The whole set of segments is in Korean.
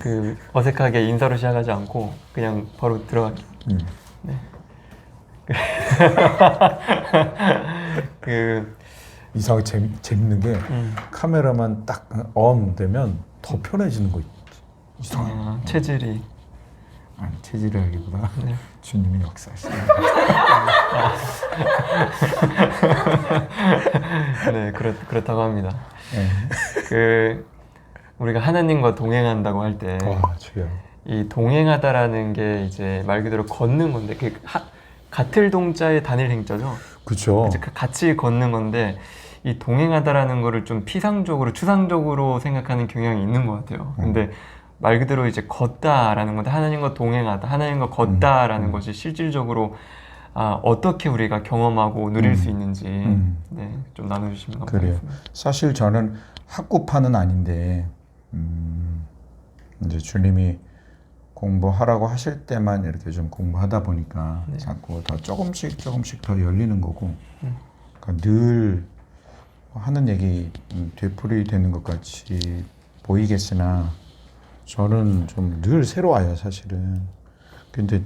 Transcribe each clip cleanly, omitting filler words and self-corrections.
그 어색하게 인사로 시작하지 않고 그냥 바로 들어갈게요. 네. 그 이상하게 재밌는 게 카메라만 딱 on 되면 더 편해지는 거 있지. 이상해. 체질이 아니 체질이라기보다 네. 주님이 역사하시는. 네 그렇다고 합니다. 네. 그 우리가 하나님과 동행한다고 할 때 와 주여. 이 동행하다라는 게 이제 말 그대로 걷는 건데 그 같을 동자의 단일 행자죠. 그렇죠. 같이 걷는 건데 이 동행하다라는 거를 좀 피상적으로 추상적으로 생각하는 경향이 있는 것 같아요. 근데 말 그대로 이제 걷다라는 건데 하나님과 동행하다, 하나님과 걷다라는 것이 실질적으로 어떻게 우리가 경험하고 누릴 수 있는지 네, 좀 나눠주시면 감사하겠습니다. 그래요. 사실 저는 학구파는 아닌데 이제 주님이 공부하라고 하실 때만 이렇게 좀 공부하다 보니까 네. 자꾸 더 조금씩 더 열리는 거고 그러니까 늘 하는 얘기 되풀이 되는 것 같이 보이겠으나 저는 좀 늘 새로워요 사실은. 근데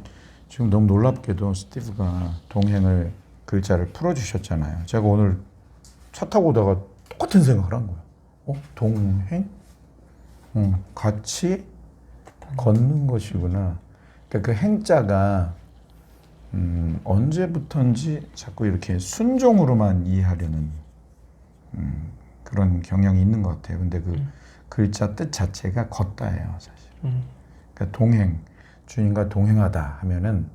지금 너무 놀랍게도 스티브가 동행을 글자를 풀어주셨잖아요. 제가 오늘 차 타고 오다가 똑같은 생각을 한 거예요. 동행? 같이 걷는 것이구나. 그러니까 그 행자가 언제부턴지 자꾸 이렇게 순종으로만 이해하려는 그런 경향이 있는 것 같아요. 근데 그 글자 뜻 자체가 걷다예요, 사실. 그러니까 동행, 주님과 동행하다 하면은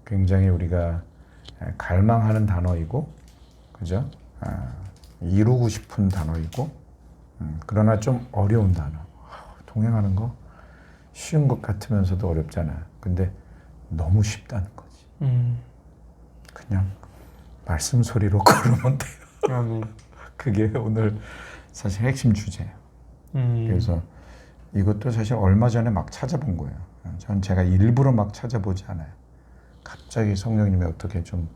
굉장히 우리가 갈망하는 단어이고, 그죠? 이루고 싶은 단어이고, 그러나 좀 어려운 단어. 동행하는 거 쉬운 것 같으면서도 어렵잖아. 근데 너무 쉽다는 거지. 그냥 말씀 소리로 걸으면 돼요. 아멘. 그게 오늘 사실 핵심 주제예요. 그래서 이것도 사실 얼마 전에 막 찾아본 거예요. 전 제가 일부러 막 찾아보지 않아요. 갑자기 성령님이 어떻게 좀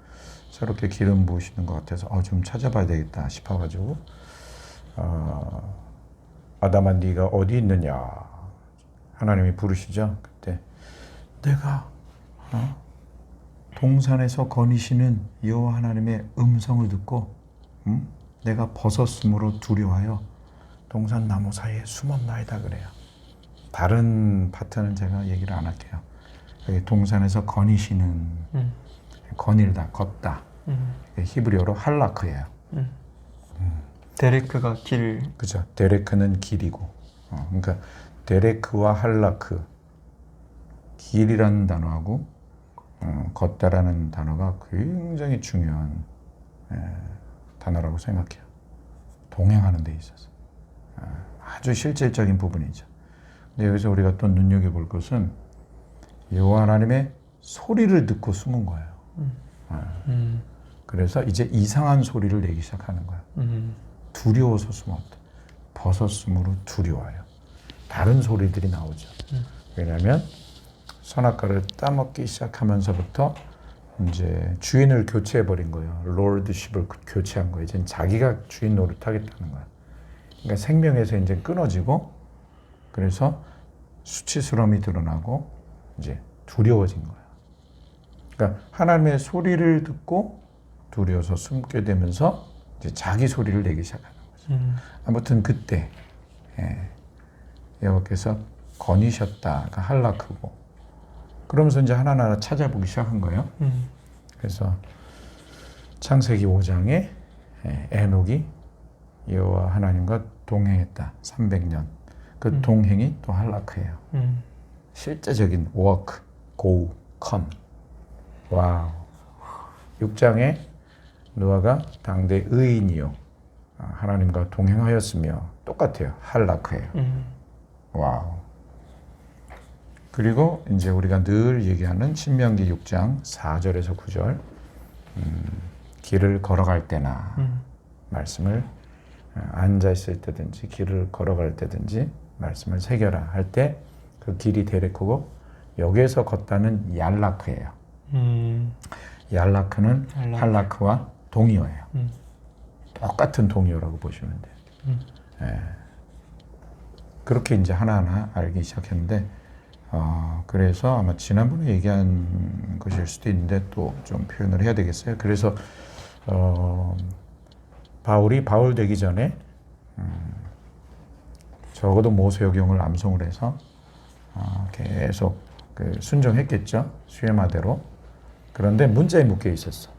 새롭게 기름 부으시는 것 같아서 좀 찾아봐야 되겠다 싶어가지고 아담아 네가 어디 있느냐 하나님이 부르시죠. 그때 내가 동산에서 거니시는 여호와 하나님의 음성을 듣고 내가 벗었으므로 두려워하여 동산 나무 사이에 숨었나이다 그래요. 다른 파트는 제가 얘기를 안 할게요. 여기 동산에서 거니시는 거닐다, 걷다. 히브리어로 할라크예요. 데레크가 길. 그죠. 데레크는 길이고. 그러니까 데레크와 할라크 길이라는 단어하고 걷다라는 단어가 굉장히 중요한 단어라고 생각해요. 동행하는 데 있어서 아주 실질적인 부분이죠. 근데 여기서 우리가 또 눈여겨볼 것은 여호와 하나님의 소리를 듣고 숨은 거예요. 그래서 이제 이상한 소리를 내기 시작하는 거예요. 두려워서 숨었다. 벗었으므로 두려워요. 다른 소리들이 나오죠. 왜냐하면 선악과를 따먹기 시작하면서부터 이제 주인을 교체해버린 거예요. 롤드십을 교체한 거예요. 이제 자기가 주인 노릇하겠다는 거예요. 그러니까 생명에서 이제 끊어지고 그래서 수치스러움이 드러나고 이제 두려워진 거예요. 그러니까 하나님의 소리를 듣고 두려워서 숨게 되면서 이제 자기 소리를 내기 시작하는 거죠. 아무튼 그때 여호와께서 거니셨다가 할라크고 그러면서 이제 하나하나 찾아보기 시작한 거예요. 그래서 창세기 5장에 에녹이 여호와 하나님과 동행했다. 300년. 그 동행이 또 할라크예요. 실제적인 work, go, come. 와우. 6장에 노아가 당대 의인이요 하나님과 동행하였으며 똑같아요. 할라크예요. 와우. 그리고 이제 우리가 늘 얘기하는 신명기 6장 4절에서 9절 길을 걸어갈 때나 말씀을 앉아 있을 때든지 길을 걸어갈 때든지 말씀을 새겨라 할 때 그 길이 데레크고 여기에서 걷다는 얄라크예요. 얄라크는 할라크와 동의어예요. 똑같은 동의어라고 보시면 돼요. 그렇게 이제 하나하나 알기 시작했는데 그래서 아마 지난번에 얘기한 것일 수도 있는데 또 좀 표현을 해야 되겠어요. 그래서 바울이 바울 되기 전에 적어도 모세오경을 암송을 해서 계속 순종했겠죠. 수혜마대로. 그런데 문자에 묶여 있었어.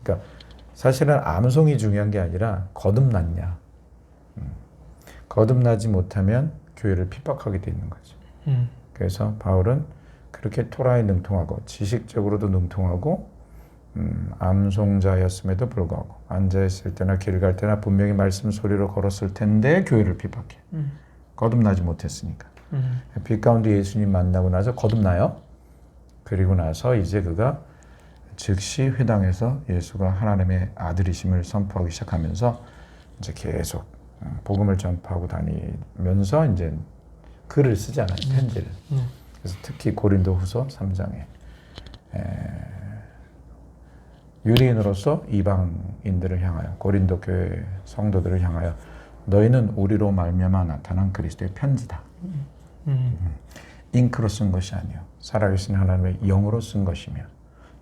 그러니까 사실은 암송이 중요한 게 아니라 거듭났냐. 거듭나지 못하면 교회를 핍박하게 돼 있는 거죠. 그래서 바울은 그렇게 토라에 능통하고 지식적으로도 능통하고 암송자였음에도 불구하고 앉아있을 때나 길 갈 때나 분명히 말씀 소리로 걸었을 텐데 교회를 핍박해. 거듭나지 못했으니까. 빛 가운데 예수님 만나고 나서 거듭나요. 그리고 나서 이제 그가 즉시 회당에서 예수가 하나님의 아들이심을 선포하기 시작하면서 이제 계속 복음을 전파하고 다니면서 이제 글을 쓰잖아요. 편지를. 그래서 특히 고린도후서 3장에 유대인으로서 이방인들을 향하여 고린도 교회 성도들을 향하여 너희는 우리로 말미암아 나타난 그리스도의 편지다. 잉크로 쓴 것이 아니요 살아계신 하나님의 영으로 쓴 것이며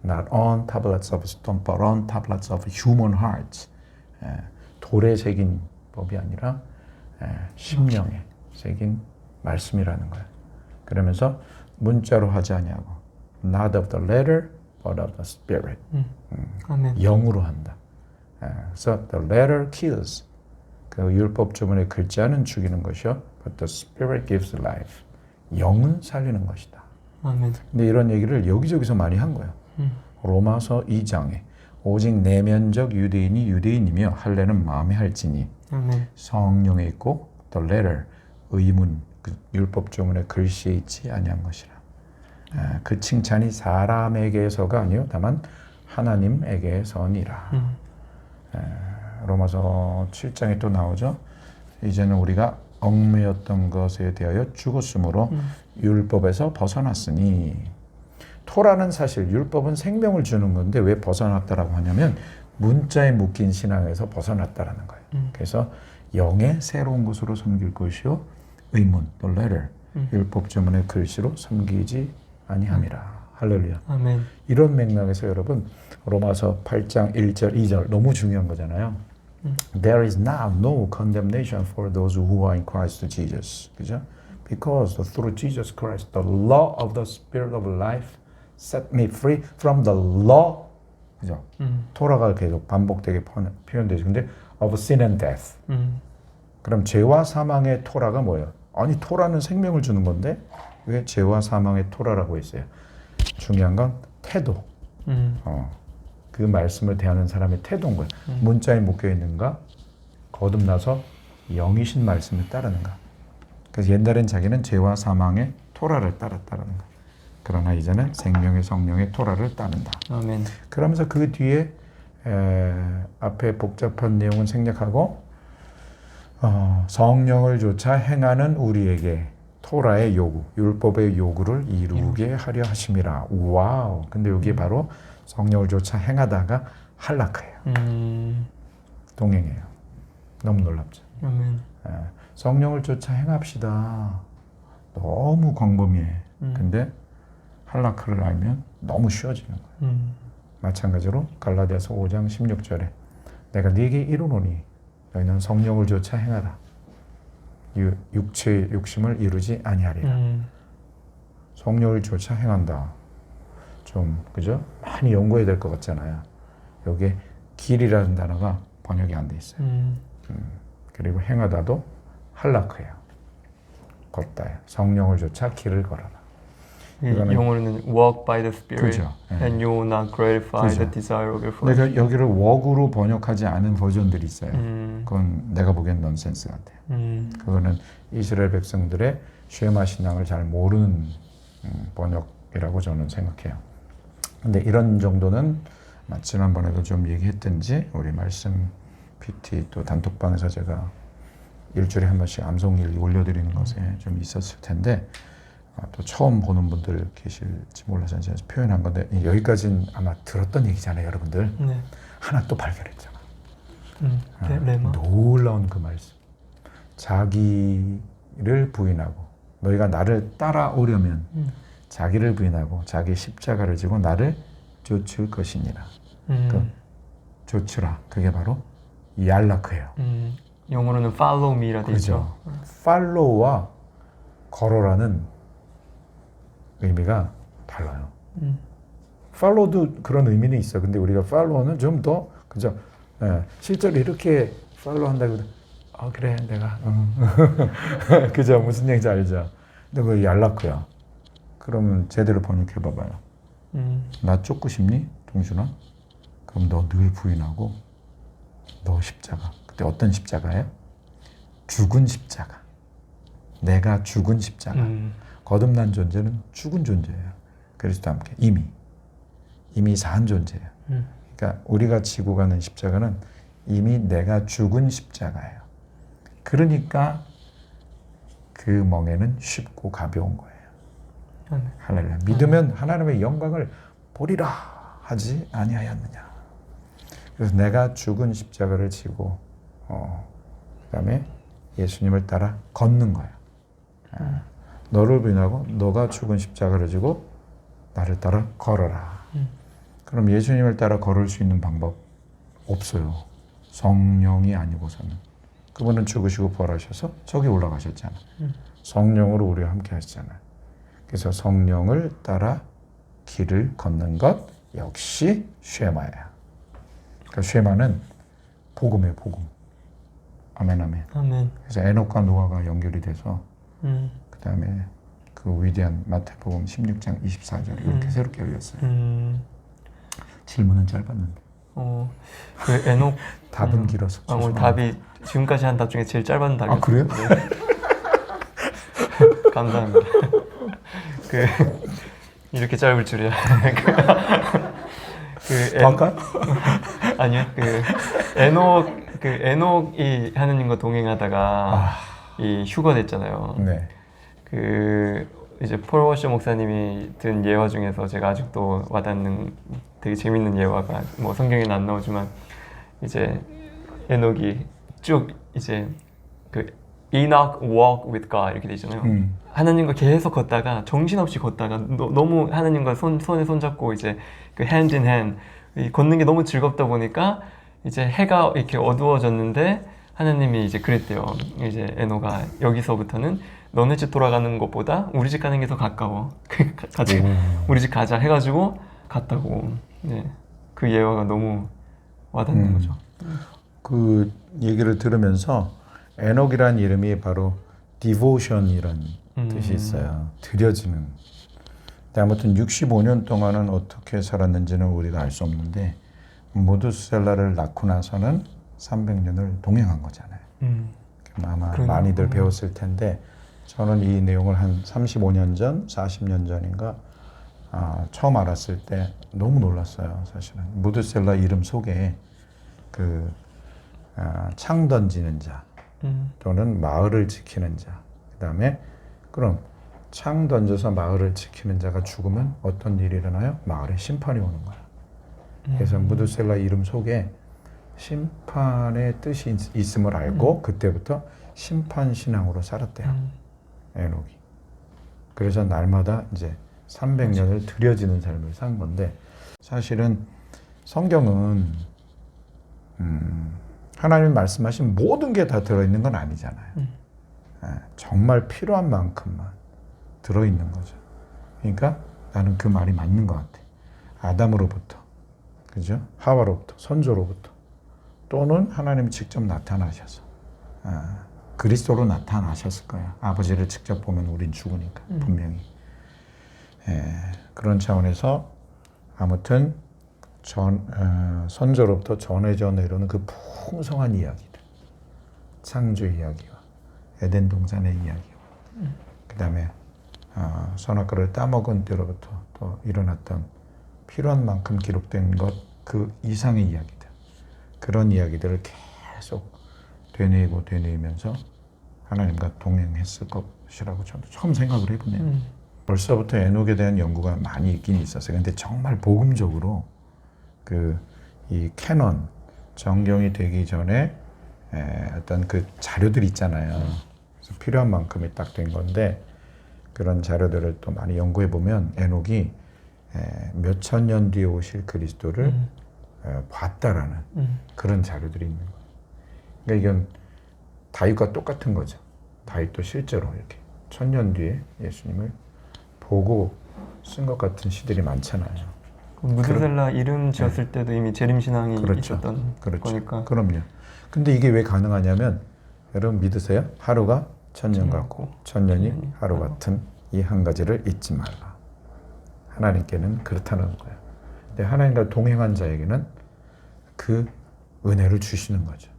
not on tablets of stone but on tablets of human hearts. 돌에 새긴 법이 아니라 심령에 새긴 말씀이라는 거예요. 그러면서 문자로 하지 아니하고 not of the letter but of the spirit. 아멘. 영으로 한다. 그래서 the letter kills. 그 율법 주문의 글자는 죽이는 것이요 but the spirit gives life. 영은 살리는 것이다. 아멘. 근데 이런 얘기를 여기저기서 많이 한 거예요. 로마서 2장에 오직 내면적 유대인이 유대인이며 할례는 마음에 할지니 아멘. 성령에 있고 the letter 의문 그 율법 주문의 글씨에 있지 아니한 것이라. 그 칭찬이 사람에게서가 아니요 다만 하나님에게서니라. 로마서 7장에 또 나오죠. 이제는 우리가 얽매였던 것에 대하여 죽었으므로 율법에서 벗어났으니. 토라는 사실 율법은 생명을 주는 건데 왜 벗어났다라고 하냐면 문자에 묶인 신앙에서 벗어났다라는 거예요. 그래서 영의 새로운 것으로 섬길 것이요 의문, the letter, 율법 주문의 글씨로 섬기지 아니함이라. 할렐루야. 아멘. 이런 맥락에서 여러분 로마서 8장 1절 2절 너무 중요한 거잖아요. There is now no condemnation for those who are in Christ Jesus. 그죠? Because through Jesus Christ the law of the spirit of life set me free from the law. 그죠? 토라가 계속 반복되게 표현되죠. 근데 of sin and death. 그럼 죄와 사망의 토라가 뭐예요? 아니 토라는 생명을 주는 건데 왜 죄와 사망의 토라라고 했어요? 중요한 건 태도. 그 말씀을 대하는 사람의 태도인 거예요. 문자에 묶여 있는가? 거듭나서 영이신 말씀을 따르는가? 그래서 옛날엔 자기는 죄와 사망의 토라를 따랐다는 거예요. 그러나 이제는 생명의 성령의 토라를 따른다. 아멘. 그러면서 그 뒤에 앞에 복잡한 내용은 생략하고 성령을 조차 행하는 우리에게 토라의 요구, 율법의 요구를 이루게 하려 하심이라. 와우. 근데 여기에 바로 성령을 조차 행하다가 할락해요. 동행해요. 너무 놀랍죠. 아멘. 성령을 조차 행합시다. 너무 광범위해. 근데 할라크를 알면 너무 쉬워지는 거예요. 마찬가지로 갈라디아서 5장 16절에 내가 네게 이루노니 너희는 성령을 조차 행하라. 육체의 욕심을 이루지 아니하리라. 성령을 조차 행한다. 좀 그죠? 많이 연구해야 될 것 같잖아요. 여기에 길이라는 단어가 번역이 안 돼 있어요. 그리고 행하다도 할라크예요. 걷다예요. 성령을 조차 길을 걸어라. 영어로는 walk by the Spirit 그죠. and you will not gratify 그죠. the desire of your flesh. 근데 여기를 walk으로 번역하지 않은 버전들이 있어요. 그건 내가 보기엔 넌센스 같아요. 그거는 이스라엘 백성들의 쉐마 신앙을 잘 모르는 번역이라고 저는 생각해요. 근데 이런 정도는 지난번에도 좀 얘기했던지 우리 말씀 PT 또 단톡방에서 제가 일주일에 한 번씩 암송일 올려드리는 것에 좀 있었을 텐데 또 처음 보는 분들 계실지 몰라서 제가 표현한 건데 여기까지는 아마 들었던 얘기잖아요, 여러분들. 네. 하나 또 발견했잖아. 레마. 놀라운 그 말씀. 자기 자기를 부인하고 너희가 나를 따라오려면 자기를 부인하고 자기 십자가를 지고 나를 쫓을 것이니라. 그 쫓으라. 그게 바로 얄라크예요. 영어로는 follow me라 되어 있죠. 그죠. follow와 걸어라는 의미가 달라요. follow도 그런 의미는 있어. 근데 우리가 follow는 좀 더 그죠. 예, 실제로 이렇게 follow 한다고 그래 내가 그죠. 무슨 얘기인지 알죠. 근데 그 얄라크야. 그러면 제대로 번역해 봐봐요. 나 쫓고 싶니? 동준아? 그럼 너 늘 부인하고 너 십자가. 그때 어떤 십자가예요? 죽은 십자가. 내가 죽은 십자가. 거듭난 존재는 죽은 존재예요. 그리스도와 함께 이미 산 존재예요. 그러니까 우리가 지고 가는 십자가는 이미 내가 죽은 십자가예요. 그러니까 그 멍에는 쉽고 가벼운 거예요. 할렐루야. 믿으면 하나님의 영광을 보리라 하지 아니하였느냐. 그래서 내가 죽은 십자가를 지고 그다음에 예수님을 따라 걷는 거야. 너를 부인하고 너가 죽은 십자가를 지고 나를 따라 걸어라. 그럼 예수님을 따라 걸을 수 있는 방법 없어요. 성령이 아니고서는. 그분은 죽으시고 부활하셔서 저기 올라가셨잖아. 성령으로 우리와 함께 하시잖아요. 그래서 성령을 따라 길을 걷는 것 역시 쉐마야. 그러니까 쉐마는 복음이에요. 복음. 아멘 아멘. 아멘. 그래서 에녹과 노아가 연결이 돼서 그 다음에 그 위대한 마태복음 16장 24절 이렇게 새롭게 열렸어요. 질문은 짧았는데. 그 에녹 답은 길어서. 오늘 답이 지금까지 한 답 중에 제일 짧은 답이었어요. 그래요? 네. 감사합니다. 이렇게 짧을 줄이야. 아까? 아니요. 에녹이 하느님과 동행하다가 이 휴거됐잖아요. 네. 이제 폴 워셔 목사님이 든 예화 중에서 제가 아직도 와닿는 되게 재밌는 예화가 뭐 성경에는 안 나오지만 이제 에녹이 쭉 이제 Enoch walk with God 이렇게 돼 있잖아요. 하나님과 계속 걷다가 정신없이 걷다가 너무 하나님과 손에 손잡고 이제 그 hand in hand 걷는 게 너무 즐겁다 보니까 이제 해가 이렇게 어두워졌는데 하나님이 이제 그랬대요. 이제 에녹아 여기서부터는 너네 집 돌아가는 것보다 우리 집 가는 게 더 가까워. 같이 우리 집 가자 해가지고 갔다고. 네. 그 예화가 너무 와닿는 거죠. 그 얘기를 들으면서 에녹이라는 이름이 바로 devotion이라는 뜻이 있어요. 드려지는. 근데 아무튼 65년 동안은 어떻게 살았는지는 우리가 알 수 없는데 모두셀라를 낳고 나서는 300년을 동행한 거잖아요. 아마 많이들 배웠을 텐데 저는 이 내용을 한 35년 전, 40년 전인가 처음 알았을 때 너무 놀랐어요. 사실은 모두셀라 이름 속에 창 던지는 자 또는 마을을 지키는 자. 그다음에 그럼 창 던져서 마을을 지키는 자가 죽으면 어떤 일이 일어나요? 마을에 심판이 오는 거야. 그래서 무드셀라 이름 속에 심판의 뜻이 있음을 알고 그때부터 심판 신앙으로 살았대요. 에녹이. 그래서 날마다 이제 300년을 들여지는 삶을 산 건데 사실은 성경은 하나님 말씀하신 모든 게 다 들어있는 건 아니잖아요. 정말 필요한 만큼만 들어있는 거죠. 그러니까 나는 그 말이 맞는 것 같아. 아담으로부터, 그죠? 하와로부터, 선조로부터, 또는 하나님이 직접 나타나셔서 그리스도로 나타나셨을 거야. 아버지를 직접 보면 우린 죽으니까 분명히. 그런 차원에서 아무튼 선조로부터 전해져 내려오는 그 풍성한 이야기들, 창조의 이야기와 에덴 동산의 이야기와 그 다음에 선악과를 따먹은 때로부터 또 일어났던 필요한 만큼 기록된 것 그 이상의 이야기들, 그런 이야기들을 계속 되뇌이면서 하나님과 동행했을 것이라고 저도 처음 생각을 해보네요. 벌써부터 에녹에 대한 연구가 많이 있긴 있었어요. 근데 정말 복음적으로 이 캐논, 정경이 되기 전에 어떤 그 자료들 있잖아요. 그래서 필요한 만큼이 딱 된 건데 그런 자료들을 또 많이 연구해 보면 에녹이 몇 천 년 뒤에 오실 그리스도를 봤다라는 그런 자료들이 있는 거예요. 그러니까 이건 다윗과 똑같은 거죠. 다윗도 실제로 이렇게 1000년 뒤에 예수님을 보고 쓴 것 같은 시들이 많잖아요. 무드셀라 이름 지었을 때도 이미 재림 신앙이 그렇죠. 있었던 그렇죠. 거니까. 그럼요. 근데 이게 왜 가능하냐면 여러분 믿으세요? 하루가 1000년 같고 1000년이 하루 같은 이 한 가지를 잊지 말라. 하나님께는 그렇다는 거예요. 근데 하나님과 동행한 자에게는 그 은혜를 주시는 거죠.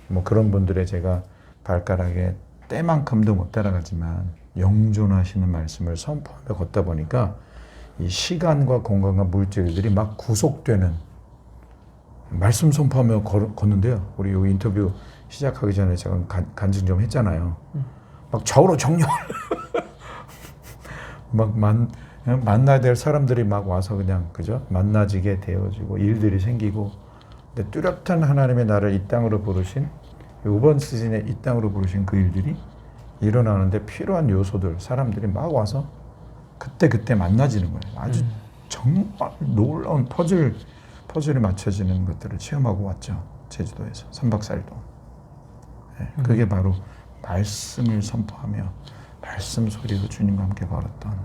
뭐 그런 분들의 제가 발가락에 때만큼도 못 따라가지만 영존하시는 말씀을 선포하며 걷다 보니까 이 시간과 공간과 물질들이 막 구속되는 말씀 선포하며 걷는데요. 우리 이 인터뷰 시작하기 전에 제가 간증 좀 했잖아요. 막 좌우로 정렬 막 만나야 될 사람들이 막 와서 그냥 그죠? 만나지게 되어지고 일들이 생기고 근데 뚜렷한 하나님의 나를 이 땅으로 부르신 이번 시즌에 이 땅으로 부르신 그 일들이 일어나는데 필요한 요소들 사람들이 막 와서 그때 만나지는 거예요. 아주 정말 놀라운 퍼즐이 맞춰지는 것들을 체험하고 왔죠. 제주도에서 3박 4일 동안. 네, 그게 바로 말씀을 선포하며 말씀 소리로 주님과 함께 걸었던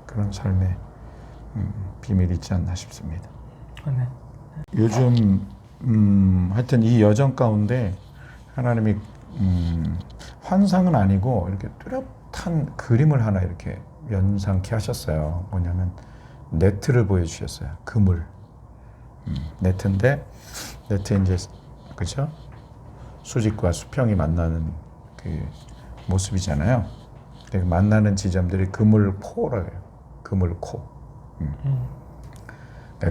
그런 삶의 비밀이 있지 않나 싶습니다. 아멘. 요즘 하여튼 이 여정 가운데 하나님이 환상은 아니고 이렇게 뚜렷한 그림을 하나 이렇게 연상케 하셨어요. 뭐냐면 네트를 보여주셨어요. 그물. 네트인데 네트 이제 그죠? 수직과 수평이 만나는 그 모습이잖아요. 만나는 지점들이 그물코라고 해요. 그물코.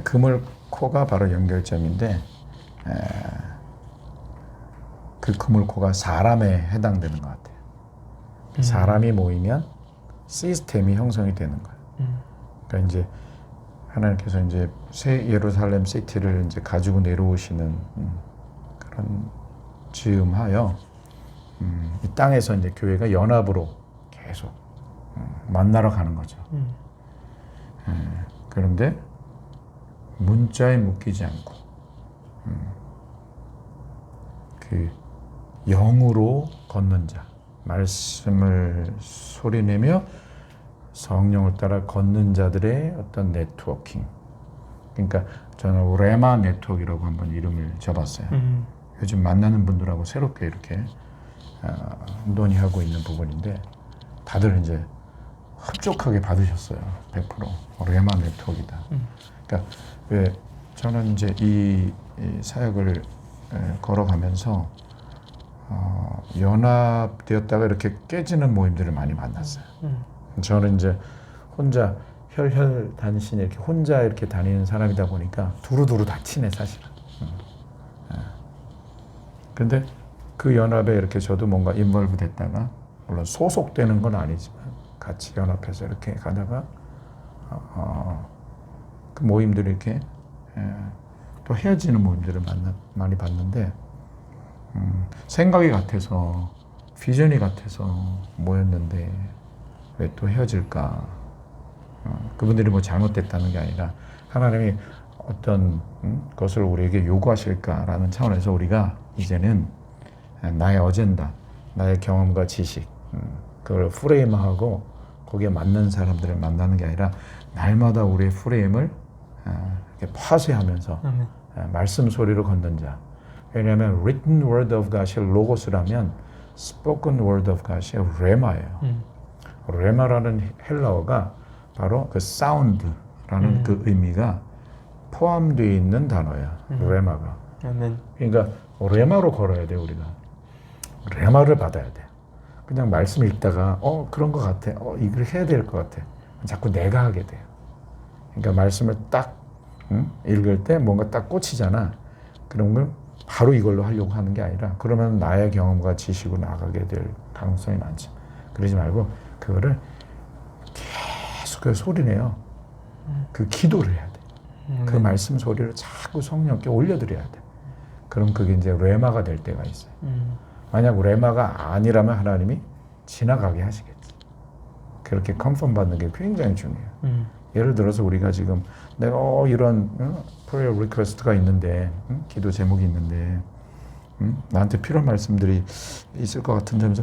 그물코가 바로 연결점인데 그 그물코가 사람에 해당되는 것 같아요. 사람이 모이면 시스템이 형성이 되는 거예요. 그러니까 이제 하나님께서 이제 새 예루살렘 시티를 이제 가지고 내려오시는 그런 즈음하여 이 땅에서 이제 교회가 연합으로 계속 만나러 가는 거죠. 그런데 문자에 묶이지 않고 그 영으로 걷는 자, 말씀을 소리내며 성령을 따라 걷는 자들의 어떤 네트워킹. 그러니까 저는 레마 네트워크라고 한번 이름을 줘봤어요. 요즘 만나는 분들하고 새롭게 이렇게 논의하고 있는 부분인데 다들 이제 흡족하게 받으셨어요. 100% 레마 네트워크이다. 그러니까 왜 저는 이제 이 사역을 걸어가면서 연합되었다가 이렇게 깨지는 모임들을 많이 만났어요. 저는 이제 혼자 혈혈단신 이렇게 혼자 이렇게 다니는 사람이다 보니까 두루두루 다치네 사실은. 근데 그 연합에 이렇게 저도 뭔가 인벌브 됐다가 물론 소속되는 건 아니지만 같이 연합해서 이렇게 가다가 그 모임들이 이렇게 또 헤어지는 모임들을 많이 봤는데 생각이 같아서 비전이 같아서 모였는데 왜 또 헤어질까? 그분들이 뭐 잘못됐다는 게 아니라 하나님이 어떤 것을 우리에게 요구하실까라는 차원에서 우리가 이제는 나의 어젠다, 나의 경험과 지식 그걸 프레임하고 거기에 맞는 사람들을 만나는 게 아니라 날마다 우리의 프레임을 이렇게 파쇄하면서 말씀 소리로 걷는 자. 왜냐하면 written word of God이 로고스라면 spoken word of God이 레마예요. 레마라는 헬라어가 바로 그 사운드라는 그 의미가 포함되어 있는 단어야. 레마가. 아멘. 그러니까 레마로 걸어야 돼 우리가. 레마를 받아야 돼. 그냥 말씀 읽다가 그런 것 같아. 이걸 해야 될 것 같아. 자꾸 내가 하게 돼요. 그러니까 말씀을 딱 읽을 때 뭔가 딱 꽂히잖아. 그런 걸 바로 이걸로 하려고 하는 게 아니라 그러면 나의 경험과 지식으로 나가게 될 가능성이 많죠. 그러지 말고 그거를 계속 그 소리내요. 그 기도를 해야 돼. 그 말씀 소리를 자꾸 성령께 올려드려야 돼. 그럼 그게 이제 레마가 될 때가 있어요. 만약 레마가 아니라면 하나님이 지나가게 하시겠지. 그렇게 컨펌 받는 게 굉장히 중요해요. 예를 들어서 우리가 지금 내가 이런 prayer request가 있는데 기도 제목이 있는데 나한테 필요한 말씀들이 있을 것 같은데 하면서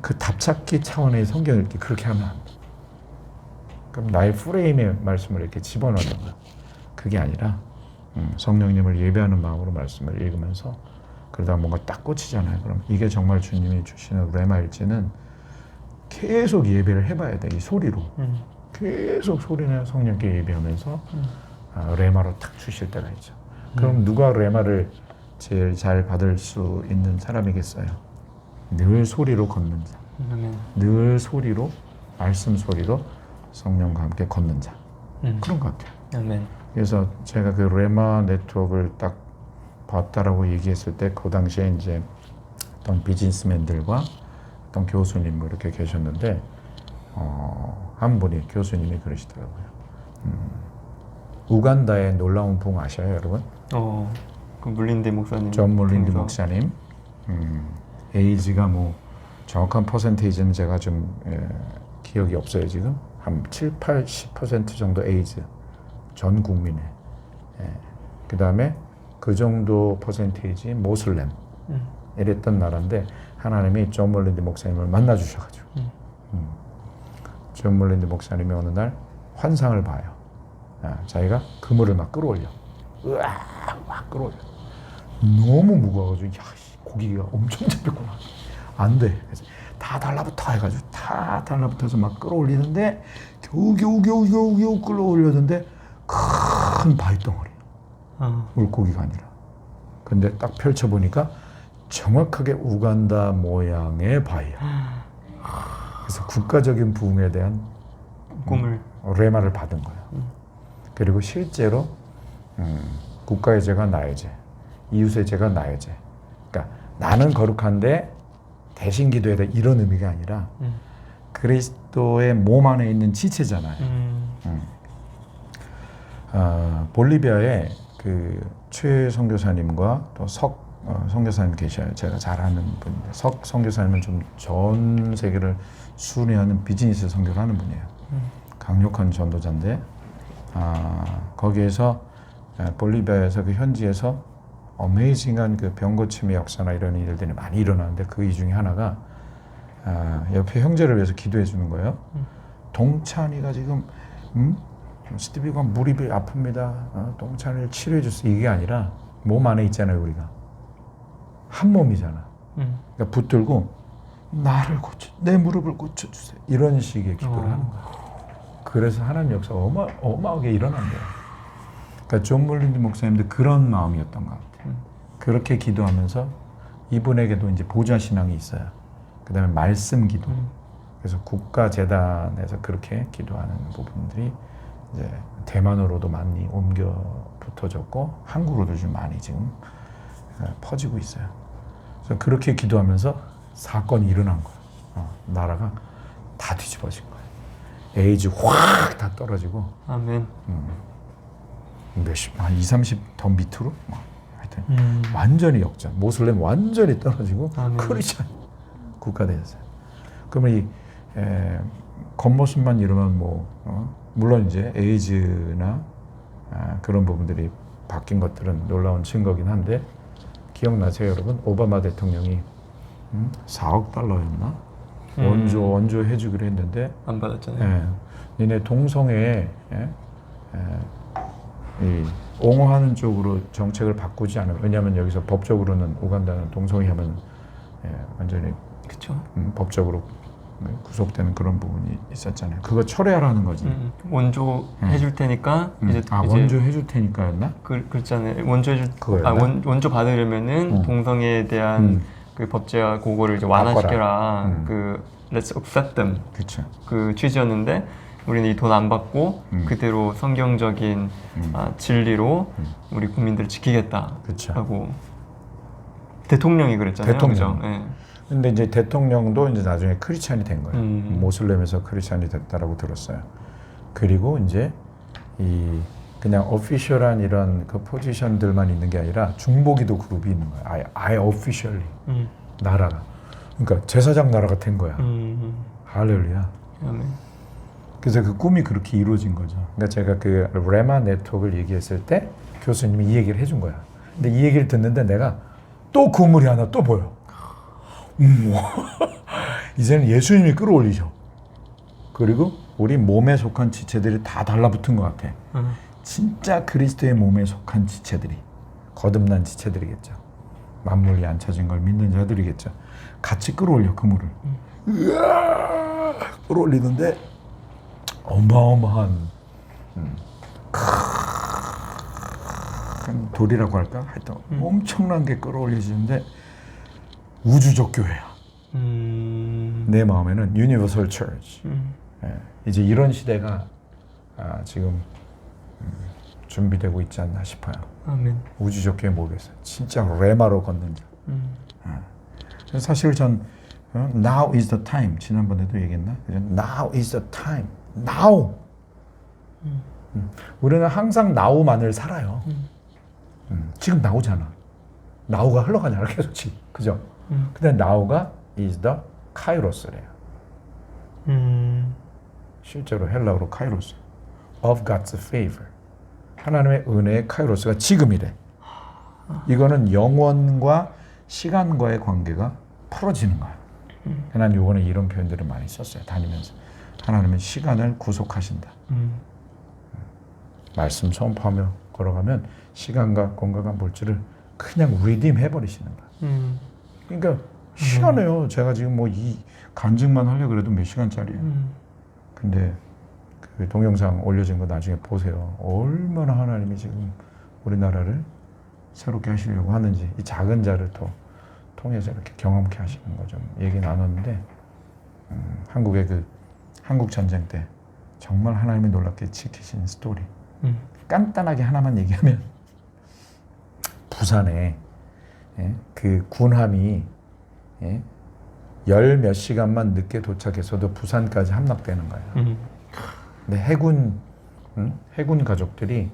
그 답찾기 차원의 성경을 이렇게 그렇게 하면 안 돼. 그럼 나의 프레임의 말씀을 이렇게 집어넣는 거야. 그게 아니라 성령님을 예배하는 마음으로 말씀을 읽으면서 그러다가 뭔가 딱 꽂히잖아요. 그럼 이게 정말 주님이 주시는 레마일지는 계속 예배를 해봐야 돼. 이 소리로. 계속 소리내어 성령께 예배하면서 레마로 탁 주실 때가 있죠. 그럼 누가 레마를 제일 잘 받을 수 있는 사람이겠어요? 늘 소리로 걷는 자. 늘 소리로, 말씀 소리로 성령과 함께 걷는 자. 그런 것 같아요. 아멘. 그래서 제가 그 레마 네트워크를 딱 봤다라고 얘기했을 때 그 당시에 이제 어떤 비즈니스맨들과 어떤 교수님 뭐 이렇게 계셨는데 한 분이 교수님이 그러시더라고요. 우간다의 놀라운 부흥 아셔요, 여러분? 그 물린디 목사님. 존 물린디 통해서. 목사님. 에이즈가 뭐 정확한 퍼센테이지는 제가 좀 기억이 없어요 지금. 한 7, 80% 정도 에이즈 전 국민에. 그 다음에 그 정도 퍼센테이지 모슬렘 이랬던 나라인데 하나님이 존 물린디 목사님을 만나 주셔가지고 존 물린디 목사님이 어느 날 환상을 봐요. 자기가 그물을 막 끌어올려. 막 끌어올려. 너무 무거워가지고 야, 고기가 엄청 잡혔구나. 안 돼. 그래서 다 달라붙어 해가지고 다 달라붙어서 막 끌어올리는데 겨우 끌어올렸는데 큰 바위덩어리. 물고기가 아니라. 근데 딱 펼쳐보니까 정확하게 우간다 모양의 바위야. 그래서 국가적인 부흥에 대한 꿈을 레마를 받은 거야. 그리고 실제로 국가의 죄가 나의 죄, 이웃의 죄가 나의 죄. 그러니까 나는 거룩한데 대신 기도해야 돼 이런 의미가 아니라 그리스도의 몸 안에 있는 지체잖아요. 볼리비아에 그 최 선교사님과 또 석 선교사님 계셔요. 제가 잘 아는 분인데 석 선교사님은 좀 전 세계를 순회하는 비즈니스 선교를 하는 분이에요. 강력한 전도자인데 거기에서 볼리비아에서 그 현지에서 어메이징한 그 병고침의 역사나 이런 일들이 많이 일어나는데 그 이 중에 하나가 옆에 형제를 위해서 기도해 주는 거예요. 동찬이가 지금 스티비가 무릎이 아픕니다. 동찬이를 치료해 주세요. 이게 아니라 몸 안에 있잖아요. 우리가 한 몸이잖아. 그러니까 붙들고 나를 고쳐, 내 무릎을 고쳐주세요. 이런 식의 기도를 하는 거야. 그래서 하나님 역사가 어마어마하게 일어난대요. 그러니까 존 물린디 목사님도 그런 마음이었던 것 같아요. 그렇게 기도하면서 이분에게도 이제 보좌 신앙이 있어요. 그 다음에 말씀 기도. 그래서 국가재단에서 그렇게 기도하는 부분들이 이제 대만으로도 많이 옮겨 붙어졌고 한국으로도 좀 많이 지금 퍼지고 있어요. 그래서 그렇게 기도하면서 사건이 일어난 거예요. 나라가 다 뒤집어진 거예요. 에이즈 확 다 떨어지고 아멘. 한 20, 30 더 밑으로 하여튼 완전히 역전. 모슬렘 완전히 떨어지고 크리스찬 국가 되었어요. 그러면 이 겉모습만 이러면 물론 이제 에이즈나 그런 부분들이 바뀐 것들은 놀라운 증거긴 한데 기억나세요, 여러분? 오바마 대통령이 4억 달러였나? 원조 해주기로 했는데 안 받았잖아요. 니네 동성애에 이 옹호하는 쪽으로 정책을 바꾸지 않으면, 왜냐하면 여기서 법적으로는 우간다는 동성애하면 완전히 그렇죠. 법적으로 구속되는 그런 부분이 있었잖아요. 그거 철회하라는 거지. 원조 해줄 테니까 이제 원조 해줄 테니까였나? 그렇잖아요. 원조 해줄 그거였나? 원조 받으려면은 동성애에 대한 그 법제화 그거를 이제 완화시켜라. 그 Let's accept them. 그렇죠. 그 취지였는데 우리는 이 돈 안 받고 그대로 성경적인 진리로 우리 국민들을 지키겠다. 그쵸. 하고 대통령이 그랬잖아요. 대통령. 그죠? 네. 근데 이제 대통령도 이제 나중에 크리스찬이 된 거예요. 모슬렘에서 크리스찬이 됐다라고 들었어요. 그리고 이제 이 그냥 오피셜한 이런 그 포지션들만 있는 게 아니라 중보기도 그룹이 있는 거야. 아예 오피셜리 나라가. 그러니까 제사장 나라가 된 거야. 할렐루야. 아멘. 그래서 그 꿈이 그렇게 이루어진 거죠. 그러니까 제가 그 레마 네트워크를 얘기했을 때 교수님이 이 얘기를 해준 거야. 근데 이 얘기를 듣는데 내가 또 그물이 하나 또 보여. 이제는 예수님이 끌어올리죠. 그리고 우리 몸에 속한 지체들이 다 달라붙은 것 같아. 진짜 그리스도의 몸에 속한 지체들이, 거듭난 지체들이겠죠. 만물이 앉혀진 걸 믿는 자들이겠죠. 같이 끌어올려 그물을. 으아! 끌어올리는데 어마어마한 돌이라고 할까? 하여튼 엄청난 게 끌어올려지는데 우주적 교회야. 내 마음에는 Universal Church. 예, 이제 이런 시대가 지금 준비되고 있지 않나 싶어요. 아멘. 우주적 교회 모르겠어요. 진짜 레마로 걷는 자. 사실 전 Now is the time. 지난번에도 얘기했나? Now is the time. Now. 우리는 항상 now만을 살아요. 지금 now잖아. now가 흘러가잖아 계속 지금. 그죠? 근데 now가 is the kairos래요. 실제로 헬라어로 카이로스. Of God's favor. 하나님의 은혜의 카이로스가 지금이래. 이거는 영원과 시간과의 관계가 풀어지는 거야. 난 요번에 이런 표현들을 많이 썼어요. 다니면서. 하나님은 시간을 구속하신다. 말씀 선포하며 걸어가면 시간과 공간과 물질을 그냥 리딤 해버리시는 거야. 그러니까 시간이에요. 제가 지금 뭐 이 간증만 하려고 그래도 몇 시간짜리예요. 근데 그 동영상 올려진 거 나중에 보세요. 얼마나 하나님이 지금 우리나라를 새롭게 하시려고 하는지 이 작은 자를 또 통해서 이렇게 경험케 하시는 거 좀 얘기 나눴는데 한국의 그 한국 전쟁 때 정말 하나님이 놀랍게 지키신 스토리. 간단하게 하나만 얘기하면 부산에 그 군함이 열 몇 시간만 늦게 도착해서도 부산까지 함락되는 거예요. 근데 해군 가족들이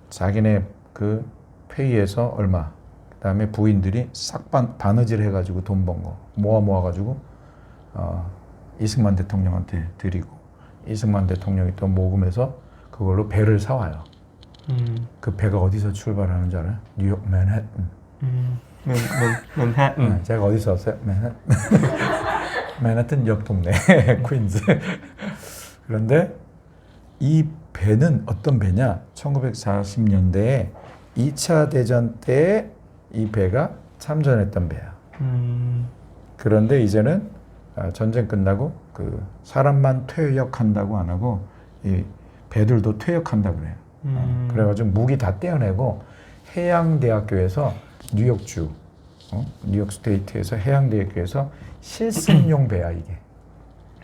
자기네 그 페이에서 얼마, 그다음에 부인들이 싹 바느질 해가지고 돈 번 거 모아가지고 이승만 대통령한테 드리고 이승만 대통령이 또 모금해서 그걸로 배를 사와요. 그 배가 어디서 출발하는 줄 알아요? 뉴욕 맨해튼. 맨해튼. 제가 어디서 왔어요? 맨해튼. 맨해튼 옆 동네 퀸즈. 그런데 이 배는 어떤 배냐? 1940년대에 2차 대전 때 이 배가 참전했던 배야. 그런데 이제는 전쟁 끝나고 그 사람만 퇴역한다고 안 하고 이 배들도 퇴역한다 그래요. 그래가지고 무기 다 떼어내고 해양대학교에서 뉴욕주, 뉴욕 스테이트에서 해양대학교에서 실습용 배야 이게.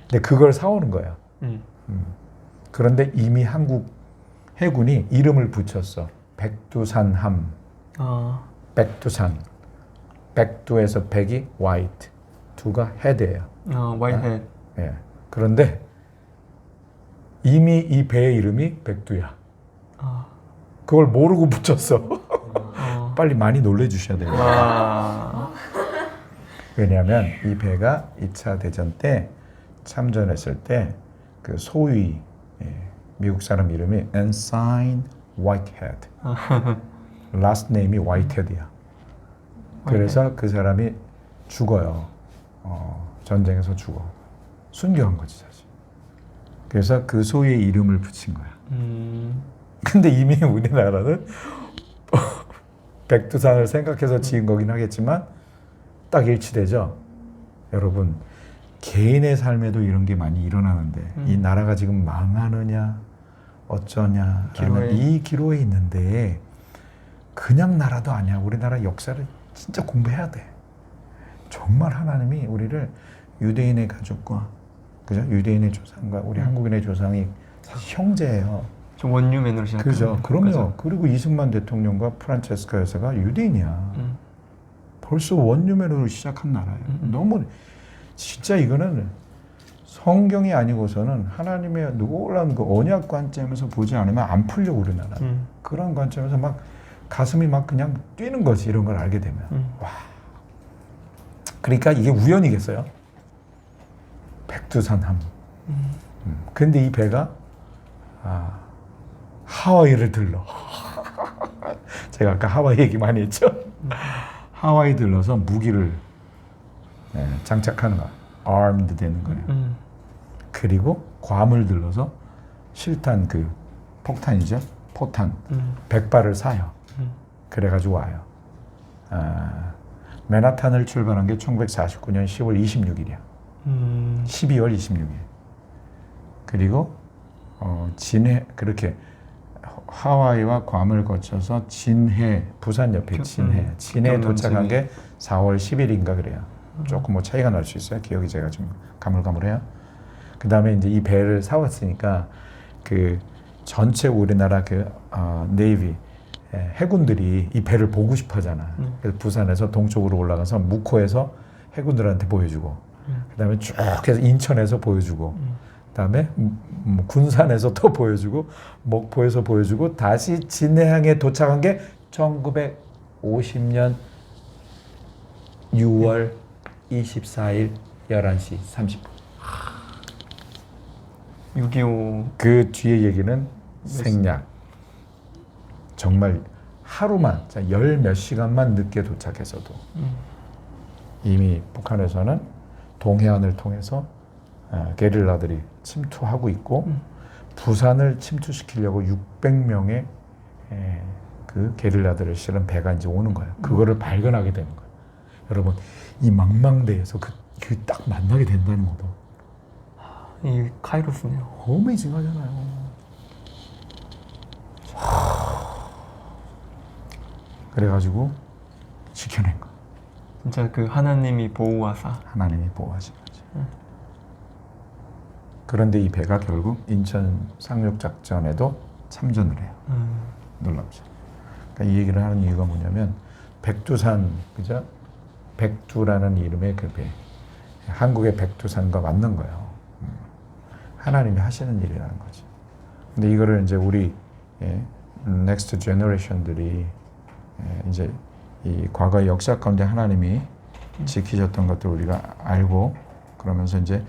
근데 그걸 사오는 거야. 그런데 이미 한국 해군이 이름을 붙였어. 백두산함. 백두산. 백두에서 백이 화이트, 두가 헤드예요. 화이트. 예. 그런데 이미 이 배의 이름이 백두야. 그걸 모르고 붙였어. 빨리 많이 놀래주셔야 돼요. 왜냐하면 이 배가 2차 대전 때 참전했을 때 그 소위 미국 사람 이름이 Ensign Whitehead. Last name이 Whitehead이야. 그래서 그 사람이 죽어요. 전쟁에서 죽어. 순교한 거지 사실. 그래서 그 소위의 이름을 붙인 거야. 근데 이미 우리나라는 백두산을 생각해서 지은 거긴 하겠지만 딱 일치되죠. 여러분 개인의 삶에도 이런 게 많이 일어나는데 이 나라가 지금 망하느냐 어쩌냐라는 이 기로에 있는데 그냥 나라도 아니야. 우리나라 역사를 진짜 공부해야 돼. 정말 하나님이 우리를 유대인의 가족과 그죠? 유대인의 조상과 우리 한국인의 조상이 사실 형제예요. 좀 원유맨으로 시작한 그죠? 그럼요. 그리고 이승만 대통령과 프란체스카 여사가 유대인이야. 벌써 원유맨으로 시작한 나라예요. 너무 진짜 이거는 성경이 아니고서는 하나님의 놀라운 그 언약 관점에서 보지 않으면 안 풀려 우리나라. 그런 관점에서 막 가슴이 막 그냥 뛰는 거지 이런 걸 알게 되면. 와. 그러니까 이게 우연이겠어요? 백두산함. 근데 이 배가 하와이를 들러. 제가 아까 하와이 얘기 많이 했죠? 하와이 들러서 무기를 장착하는 거야. armed 되는 거예요. 그리고 괌을 들러서 실탄 그 폭탄이죠. 포탄 100발을 사요. 그래가지고 와요. 맨하탄을 출발한 게 1949년 10월 26일이야. 12월 26일. 그리고 진해 그렇게 하와이와 괌을 거쳐서 진해 부산 옆에 진해에 도착한 게 4월 10일인가 그래요. 조금 뭐 차이가 날 수 있어요. 기억이 제가 좀 가물가물해요. 그 다음에 이제 이 배를 사왔으니까 그 전체 우리나라 그 네이비 해군들이 이 배를 보고 싶어하잖아. 그래서 부산에서 동쪽으로 올라가서 묵호에서 해군들한테 보여주고, 그 다음에 쭉 해서 인천에서 보여주고, 그 다음에 군산에서 또 보여주고, 목포에서 보여주고, 다시 진해항에 도착한 게 1950년 6월 24일 11시 30분. 6.25 그 뒤에 얘기는 생략. 정말 하루만, 열 몇 시간만 늦게 도착해서도 이미 북한에서는 동해안을 통해서 게릴라들이 침투하고 있고 부산을 침투시키려고 600명의 그 게릴라들을 실은 배가 이제 오는 거예요. 그거를 발견하게 되는 거예요. 여러분, 이 망망대해서 그 딱 만나게 된다는 것도 이 카이로스네요. 어메이징하잖아요. 그래가지고 지켜낸 거. 진짜 그 하나님이 보호하사. 하나님이 보호하신 거지. 그런데 이 배가 결국 인천 상륙작전에도 참전을 해요. 놀랍죠. 그러니까 이 얘기를 하는 이유가 뭐냐면 백두산, 그죠? 백두라는 이름의 그 배, 한국의 백두산과 맞는 거예요. 하나님이 하시는 일이라는 거지. 근데 이거를 이제 우리 넥스트 제너레이션들이 이제 이 과거의 역사 가운데 하나님이 지키셨던 것들 우리가 알고, 그러면서 이제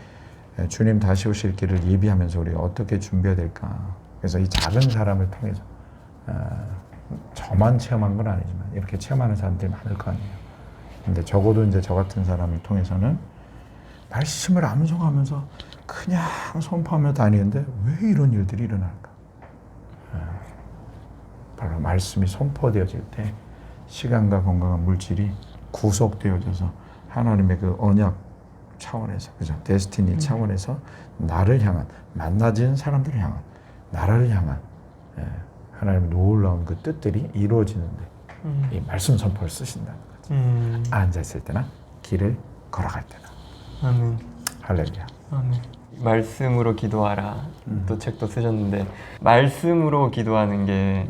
주님 다시 오실 길을 예비하면서 우리가 어떻게 준비해야 될까. 그래서 이 작은 사람을 통해서 저만 체험한 건 아니지만 이렇게 체험하는 사람들이 많을 거 아니에요. 근데 적어도 이제 저 같은 사람을 통해서는 말씀을 암송하면서 그냥 선포하며 다니는데 왜 이런 일들이 일어날까? 바로 말씀이 선포되어질 때 시간과 건강한 물질이 구속되어져서 하나님의 그 언약 차원에서, 그죠? 데스티니 차원에서 나를 향한, 만나진 사람들을 향한, 나라를 향한 하나님의 놀라운 그 뜻들이 이루어지는데 이 말씀 선포를 쓰신다는 거죠. 앉아있을 때나 길을 걸어갈 때나. 아멘. 할렐루야. 아멘. 말씀으로 기도하라. 또 책도 쓰셨는데 말씀으로 기도하는 게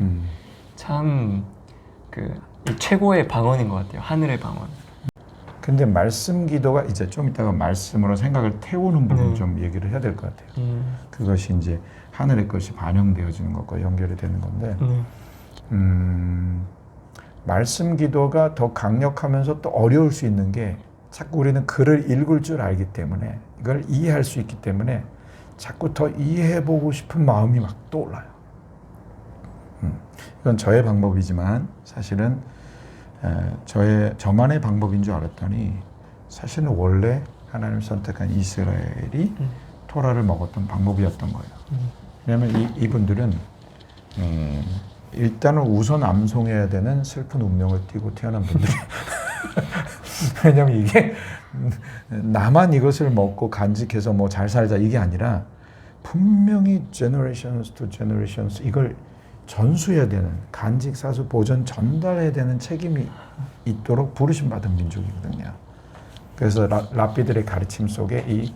참 그 최고의 방언인 것 같아요. 하늘의 방언. 근데 말씀 기도가 이제 좀 이따가 말씀으로 생각을 태우는 부분 좀 얘기를 해야 될 것 같아요. 그것이 이제 하늘의 것이 반영되어지는 것과 연결이 되는 건데 말씀 기도가 더 강력하면서 또 어려울 수 있는 게 자꾸 우리는 글을 읽을 줄 알기 때문에, 이걸 이해할 수 있기 때문에 자꾸 더 이해해보고 싶은 마음이 막 떠올라요. 이건 저의 방법이지만 사실은 저만의 방법인 줄 알았더니 사실은 원래 하나님을 선택한 이스라엘이 토라를 먹었던 방법이었던 거예요. 왜냐하면 이분들은 일단은 우선 암송해야 되는 슬픈 운명을 띠고 태어난 분들이 왜냐하면 이게 나만 이것을 먹고 간직해서 뭐 잘 살자 이게 아니라 분명히 generations to generations 이걸 전수해야 되는, 간직, 사수, 보존, 전달해야 되는 책임이 있도록 부르심받은 민족이거든요. 그래서 랍비들의 가르침 속에 이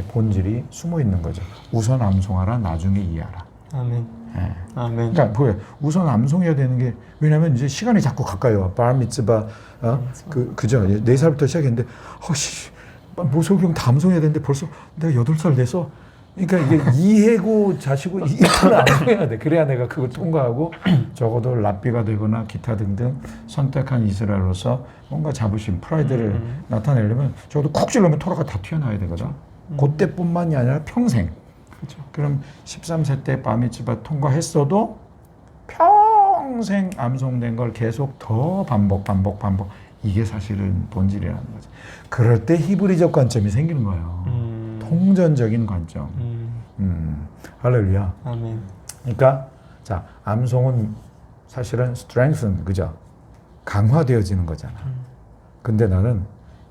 본질이 숨어 있는 거죠. 우선 암송하라, 나중에 이해하라. 아멘. 예. 아멘. 그러니까 뭐예요? 우선 암송해야 되는 게, 왜냐하면 이제 시간이 자꾸 가까이 와. 발 미츠바, 그죠? 4살부터 시작했는데, 모sor경 다 암송해야 되는데 벌써 내가 8살 돼서 그러니까 이게 이해고 자시고 이해를 암송해야 돼. 그래야 내가 그걸 통과하고 적어도 랍비가 되거나 기타 등등 선택한 이스라엘로서 뭔가 자부심, 프라이드를 나타내려면 적어도 쿡 찔러면 토라가 다 튀어나와야 되거든. 그때뿐만이 아니라 평생. 그렇죠. 그럼 13세 때 바미츠바 통과했어도 평생 암송된 걸 계속 더 반복. 이게 사실은 본질이라는 거죠. 그럴 때 히브리적 관점이 생기는 거예요. 통전적인 관점. 할렐루야. 아멘. 그러니까 자 암송은 사실은 strengthen, 그죠? 강화되어지는 거잖아. 근데 나는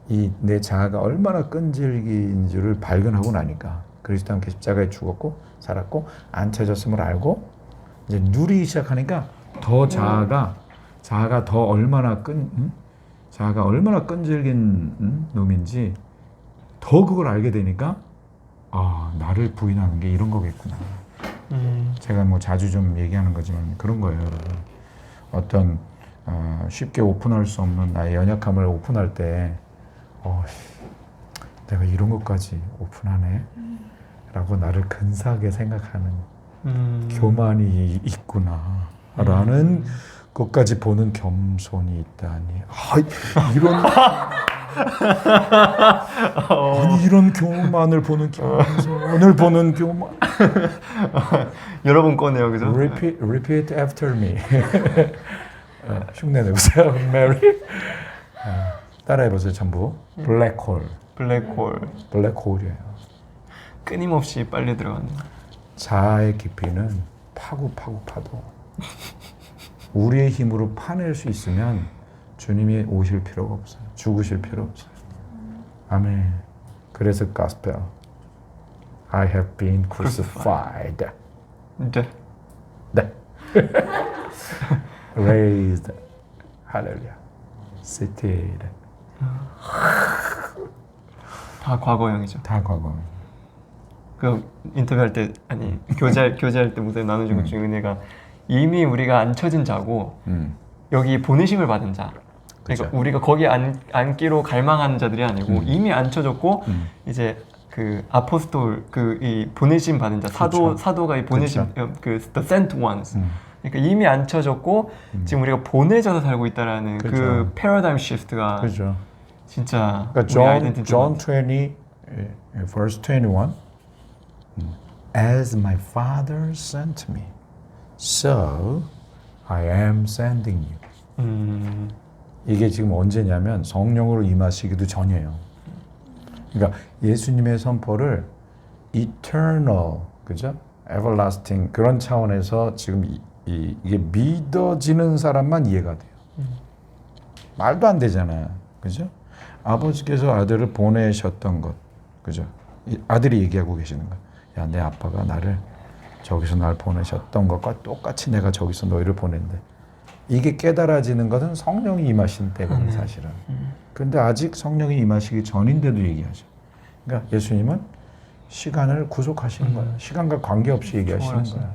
이 내 자아가 얼마나 끈질긴 줄을 발견하고 나니까 그리스도 함께 십자가에 죽었고 살았고 안쳐졌음을 알고 이제 누리기 시작하니까 더 자아가 더 얼마나 자아가 얼마나 끈질긴 놈인지 더 그걸 알게 되니까 아 나를 부인하는 게 이런 거겠구나. 제가 뭐 자주 좀 얘기하는 거지만 그런 거예요, 여러분. 어떤 쉽게 오픈할 수 없는 나의 연약함을 오픈할 때 내가 이런 것까지 오픈하네 라고 나를 근사하게 생각하는 교만이 있구나 라는 것까지 보는 겸손이 있다니. 아니 이런 교만을 보는 겸손을 보는 교만. 여러 번 꺼내요, 그죠? Repeat after me. 흉내 내보세요, Mary. 따라해보세요, 전부. 블랙홀. 블랙홀이에요. 끊임없이 빨려 들어가는. 자아의 깊이는 파도. 우리의 힘으로 파낼 수 있으면 주님이 오실 필요가 없어요. 죽으실 필요 없어요. 아멘. 그래서 gospel. I have been crucified. 네. Raised. 할렐루야. Seated. 다 과거형이죠. 다 과거. 그 인터뷰할 때 교제할 때 무대 나눠준 것 중에 은혜가 이미 우리가 앉혀진 자고 여기 보내심을 받은 자. 그러니까 그쵸. 우리가 거기 앉기로 갈망하는 자들이 아니고 이미 앉혀졌고 이제 그 아포스톨 이 보내심 받은 자 사도가 이 보내심 그 the sent ones. 그러니까 이미 앉혀졌고 지금 우리가 보내져서 살고 있다라는 그 패러다임 시프트가 그렇죠. 진짜 그러니까 우리 아이덴티티. John 20 verse 21 As my Father sent me, so I am sending you. 이게 지금 언제냐면 성령으로 임하시기도 전이에요. 그러니까 예수님의 선포를 eternal, 그죠? everlasting 그런 차원에서 지금 이게 믿어지는 사람만 이해가 돼요. 말도 안 되잖아요, 그죠? 아버지께서 아들을 보내셨던 것, 그죠? 아들이 얘기하고 계시는 거. 야, 내 아빠가 나를 저기서 날 보내셨던 것과 똑같이 내가 저기서 너희를 보낸대. 이게 깨달아지는 것은 성령이 임하신 때거든요, 사실은. 근데 아직 성령이 임하시기 전인데도 얘기하죠. 그러니까 예수님은 시간을 구속하시는 거예요. 시간과 관계없이 얘기하시는 거예요.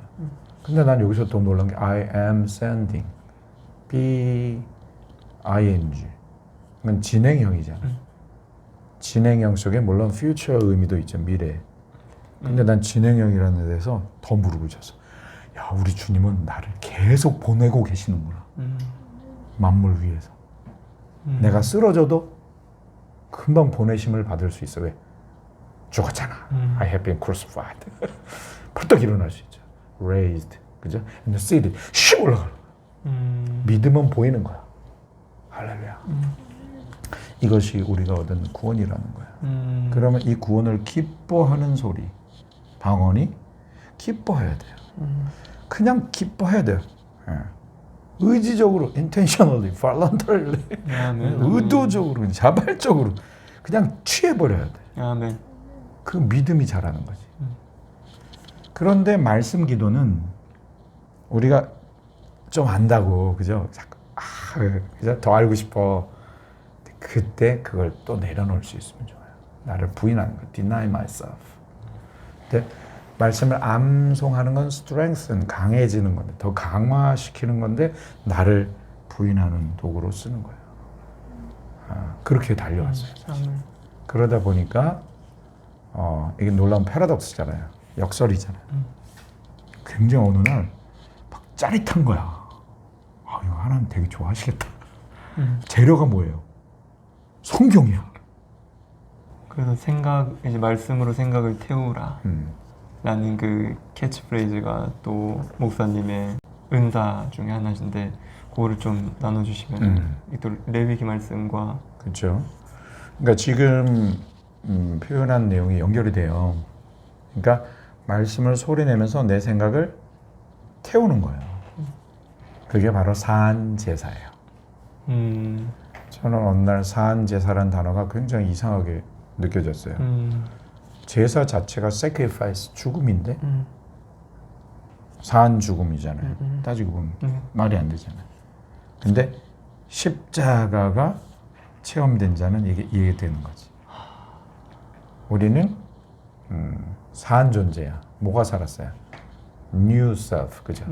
근데 난 여기서 더 놀란 게 I am sending. B-I-N-G. 이건 진행형이잖아. 진행형 속에 물론 future 의미도 있죠, 미래. 근데 난 진행형이라는 데서 더 무릎을 쳤어. 야, 우리 주님은 나를 계속 보내고 계시는구나. 만물 위에서. 내가 쓰러져도 금방 보내심을 받을 수 있어. 왜? 죽었잖아. I have been crucified. 벌떡 일어날 수 있죠. Raised. 그죠? And seated. 슉 올라가. 믿음은 보이는 거야. 할렐루야. 이것이 우리가 얻은 구원이라는 거야. 그러면 이 구원을 기뻐하는 소리, 방언이 기뻐해야 돼요. 그냥 기뻐해야 돼요. 의지적으로, intentionally, voluntarily, 의도적으로, 자발적으로 그냥 취해버려야 돼. 아멘. 그 믿음이 자라는 거지. 그런데 말씀 기도는 우리가 좀 안다고, 그죠? 자꾸 그죠? 더 알고 싶어. 그때 그걸 또 내려놓을 수 있으면 좋아요. 나를 부인하는 거, deny myself. 근데 말씀을 암송하는 건 strengthen, 강해지는 건데, 더 강화시키는 건데 나를 부인하는 도구로 쓰는 거예요. 그렇게 달려왔어요. 그러다 보니까 이게 놀라운 패러독스잖아요. 역설이잖아요. 굉장히 어느 날 막 짜릿한 거야. 이거 하나님 되게 좋아하시겠다. 재료가 뭐예요? 성경이야. 그래서 이제 말씀으로 생각을 태우라 라는 그 캐치프레이즈가 또 목사님의 은사 중에 하나인데 그거를 좀 나눠주시면 또 레위기 말씀과 그렇죠. 그러니까 지금 표현한 내용이 연결이 돼요. 그러니까 말씀을 소리내면서 내 생각을 태우는 거예요. 그게 바로 사안제사예요. 저는 어느 날 사안제사라는 단어가 굉장히 이상하게 느껴졌어요. 제사 자체가 sacrifice, 죽음인데 사안 죽음이잖아요. 따지고 보면 말이 안 되잖아요. 근데 십자가가 체험된 자는 이게 이해되는 거지. 우리는 사안 존재야. 뭐가 살았어요? New self, 그죠?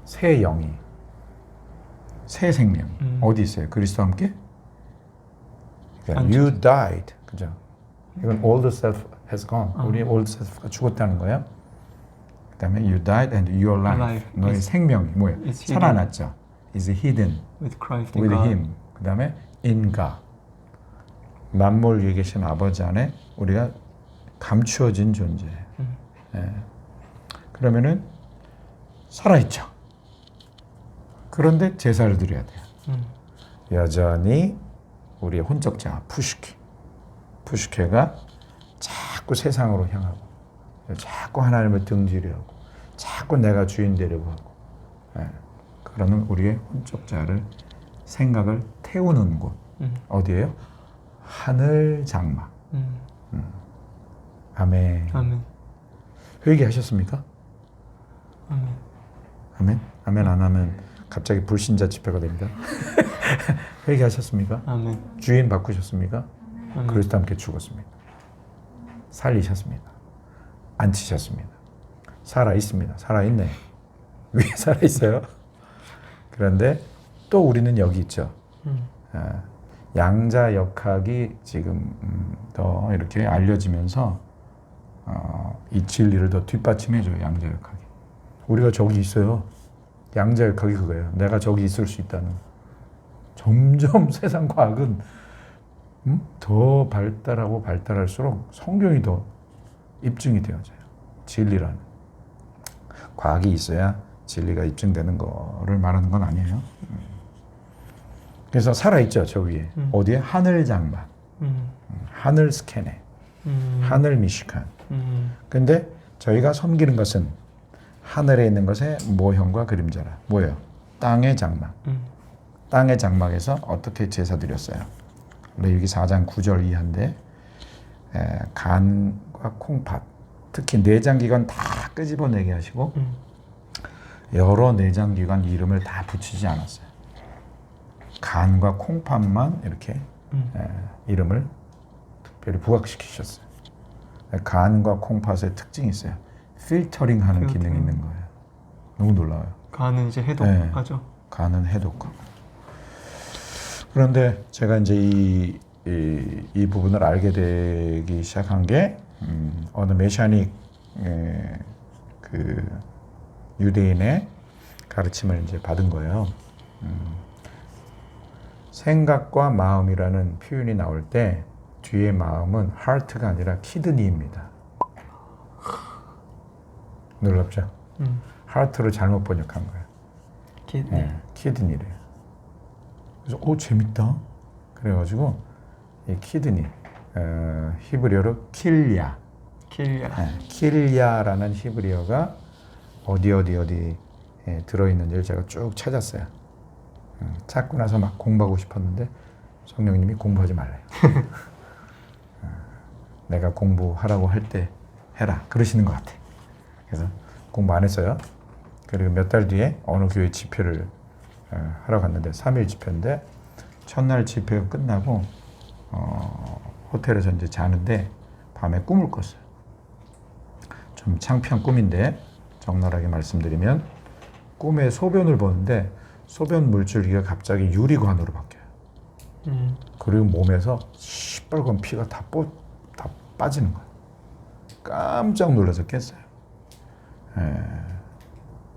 새 영이, 새 생명이 어디 있어요? 그리스도와 함께? 그러니까 you died, 그죠? 이건 old self has gone. 우리 old self가 죽었다는 거예요. 그다음에 you died and your life, 너의 생명이 뭐예요? 살아났죠. is hidden with Christ with in God. him. 그다음에 in God. 만물 위에 계신 아버지 안에 우리가 감추어진 존재예요. 예. 그러면은 살아있죠. 그런데 제사를 드려야 돼요. 여전히 우리의 혼적자 푸시케가 자꾸 세상으로 향하고 자꾸 하나님을 등지려고 자꾸 내가 주인 되려고 하고 그러는 우리의 혼적자를 생각을 태우는 곳 어디예요? 하늘 장막. 아멘. 아멘. 회개하셨습니까? 아멘. 아멘. 아멘 안 하면 갑자기 불신자 집회가 됩니다. 회개하셨습니까? 아멘. 주인 바꾸셨습니까? 아멘. 그리스도와 함께 죽었습니다. 살리셨습니다. 앉히셨습니다. 살아 있습니다. 살아 있네. 왜 살아 있어요? 그런데 또 우리는 여기 있죠. 양자 역학이 지금 더 이렇게 알려지면서 이 진리를 더 뒷받침해줘요. 양자 역학이. 우리가 저기 있어요. 양자 역학이 그거예요. 내가 저기 있을 수 있다는. 점점 세상 과학은 더 발달하고 발달할수록 성경이 더 입증이 되어져요. 진리라는. 과학이 있어야 진리가 입증되는 거를 말하는 건 아니에요. 그래서 살아있죠, 저 위에. 어디에? 하늘 장막. 하늘 스캐네. 하늘 미시칸. 근데 저희가 섬기는 것은 하늘에 있는 것의 모형과 그림자라. 뭐예요? 땅의 장막. 땅의 장막에서 어떻게 제사 드렸어요? 레위기 4장 9절 이하인데 간과 콩팥, 특히 내장기관 다 끄집어내게 하시고 여러 내장기관 이름을 다 붙이지 않았어요. 간과 콩팥만 이렇게 이름을 특별히 부각시키셨어요. 간과 콩팥의 특징이 있어요. 필터링하는 기능이 있는 거예요. 너무 놀라워요. 간은 이제 해독하죠. 간은 해독하고. 그런데 제가 이제 이 부분을 알게 되기 시작한 게 어느 메시아닉 그 유대인의 가르침을 이제 받은 거예요. 생각과 마음이라는 표현이 나올 때 뒤에 마음은 heart가 아니라 kidney입니다. 놀랍죠? heart를 잘못 번역한 거예요. kidney래요. 그래서 재밌다. 그래가지고 이 키드니 히브리어로 킬야. 킬야라는 히브리어가 어디에 들어있는지를 제가 쭉 찾았어요. 찾고 나서 막 공부하고 싶었는데 성령님이 공부하지 말래요. 내가 공부하라고 할 때 해라 그러시는 것 같아. 그래서 공부 안 했어요. 그리고 몇 달 뒤에 어느 교회 집회를 하러 갔는데 3일 집회인데 첫날 집회가 끝나고 호텔에서 이제 자는데 밤에 꿈을 꿨어요. 좀 창피한 꿈인데 적나라하게 말씀드리면 꿈에 소변을 보는데 소변 물줄기가 갑자기 유리관으로 바뀌어요. 그리고 몸에서 시뻘건 피가 다 빠지는 거예요. 깜짝 놀라서 깼어요.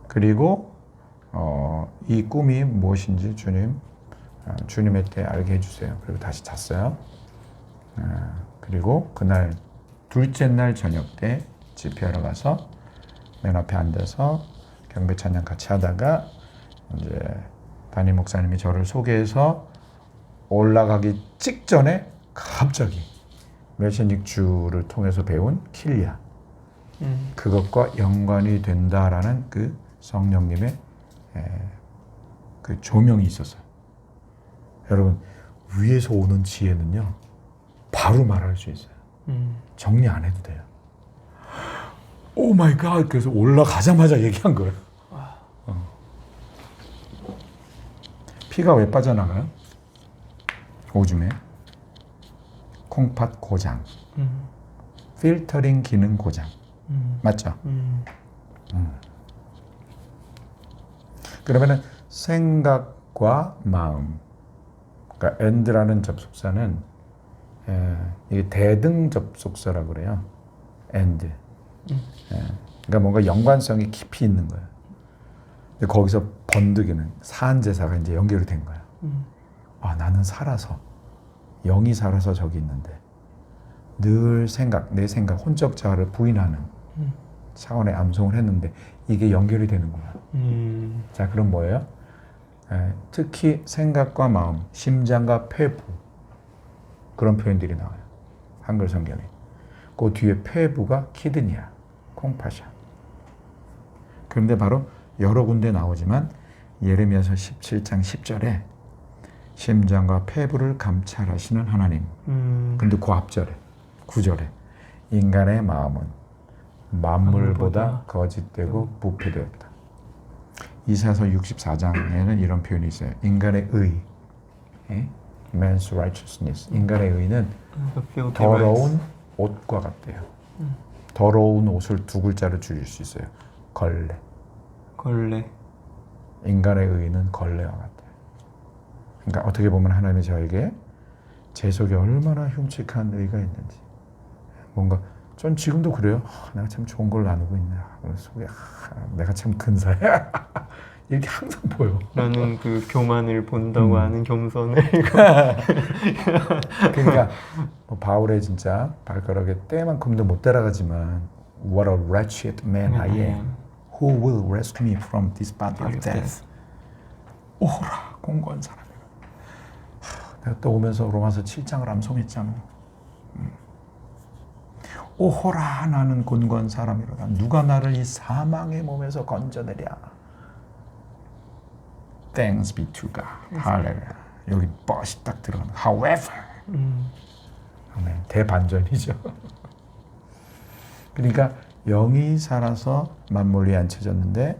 그리고 이 꿈이 무엇인지 주님의 때 알게 해주세요. 그리고 다시 잤어요. 그리고 그날 둘째 날 저녁 때 집회하러 가서 맨 앞에 앉아서 경배 찬양 같이 하다가 이제 담임 목사님이 저를 소개해서 올라가기 직전에 갑자기 메시닉 주를 통해서 배운 킬리아 그것과 연관이 된다라는 그 성령님의 그 조명이 있었어요. 여러분 위에서 오는 지혜는요 바로 말할 수 있어요. 정리 안 해도 돼요. 오 마이 갓. 그래서 올라가자마자 얘기한 거예요. 피가 왜 빠져나가요? 오줌에 콩팥 고장, 필터링 기능 고장, 맞죠? 그러면은 생각과 마음, 그러니까 and라는 접속사는 이게 대등 접속사라고 그래요. and. 그러니까 뭔가 연관성이 깊이 있는 거예요. 근데 거기서 번득이는 사한제사가 이제 연결이 된 거야. 아, 나는 살아서 영이 살아서 저기 있는데 늘 내 생각, 혼적 자아를 부인하는 차원의 암송을 했는데 이게 연결이 되는 거야. 자, 그럼 뭐예요? 특히 생각과 마음, 심장과 폐부 그런 표현들이 나와요. 한글 성경에. 그 뒤에 폐부가 키드니야, 콩팥이야. 그런데 바로 여러 군데 나오지만 예레미야서 17장 10절에 심장과 폐부를 감찰하시는 하나님. 근데 그 앞절에 9절에 인간의 마음은 만물보다 거짓되고 부패되었다. 이사야서 64장에는 이런 표현이 있어요. 인간의 의, man's righteousness. 인간의 의는 더러운 옷과 같대요. 더러운 옷을 두 글자로 줄일 수 있어요. 걸레. 인간의 의는 걸레와 같아요. 그러니까 어떻게 보면 하나님이 저에게 제 속에 얼마나 흉측한 의가 있는지, 뭔가 전 지금도 그래요. 내가 참 좋은 걸 나누고 있나. 속에 내가 참 근사해. 이렇게 항상 보여. 나는 그 교만을 본다고 하는 겸손을. 그러니까 뭐 바울의 진짜 발가락에 때만큼도 못 따라가지만 What a wretched man I am. Who will rescue me from this body of death? 오라 공고한 사람이야. 내가 또 오면서 로마서 7장을 암송했잖아. 오호라 나는 곤고한 사람이로다. 누가 나를 이 사망의 몸에서 건져내랴. Thanks be to God. 할렐루야. 여기 뻗이 딱 들어가는. However. 대반전이죠. 그러니까 영이 살아서 만물 위에 앉혀졌는데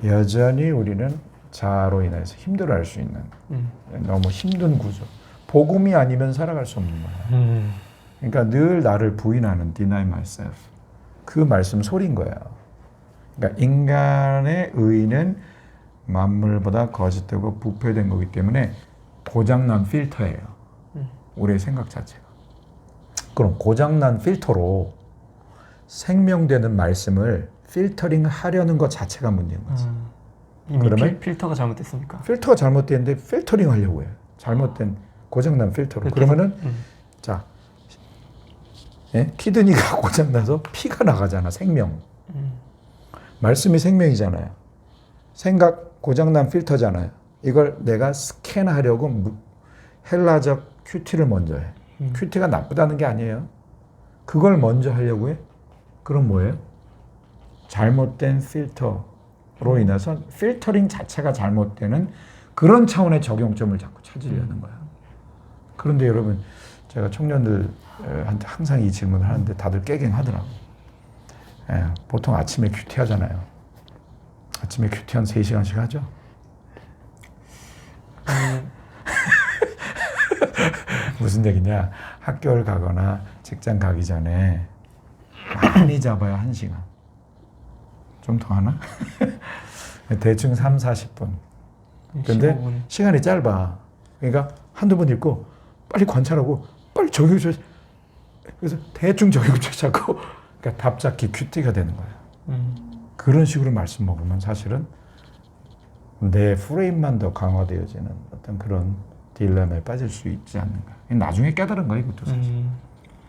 여전히 우리는 자아로 인해서 힘들어할 수 있는 너무 힘든 구조. 복음이 아니면 살아갈 수 없는 거야. 그러니까 늘 나를 부인하는 deny myself. 그 말씀 소리인 거예요. 그러니까 인간의 의는 만물보다 거짓되고 부패된 거기 때문에 고장난 필터예요. 우리의 생각 자체가. 그럼 고장난 필터로 생명되는 말씀을 필터링 하려는 것 자체가 문제인 거지. 이미 그러면 필터가 잘못됐습니까? 필터가 잘못됐는데 필터링 하려고 해요. 잘못된 고장난 필터로. 그러면은 자, 키드니가 고장나서 피가 나가잖아. 생명. 말씀이 생명이잖아요. 생각 고장난 필터잖아요. 이걸 내가 스캔하려고 헬라적 큐티를 먼저 해. 큐티가 나쁘다는 게 아니에요. 그걸 먼저 하려고 해. 그럼 뭐예요? 잘못된 필터로 인해서 필터링 자체가 잘못되는 그런 차원의 적용점을 자꾸 찾으려는 거야. 그런데 여러분, 제가 청년들한테 항상 이 질문을 하는데 다들 깨갱하더라고. 보통 아침에 큐티 하잖아요. 아침에 큐티 한 3시간씩 하죠? 무슨 얘기냐? 학교를 가거나 직장 가기 전에 많이 잡아야 1시간. 좀 더 하나? 대충 3, 40분. 근데 15분. 시간이 짧아. 그러니까 한두 번 읽고 빨리 관찰하고 빨리 적용해. 그래서 대충 적용해 자꾸 그러니까 답잡기 큐티가 되는 거예요. 그런 식으로 말씀 먹으면 사실은 내 프레임만 더 강화되어지는 어떤 그런 딜레마에 빠질 수 있지 않는가. 나중에 깨달은 거예요, 이것도 사실.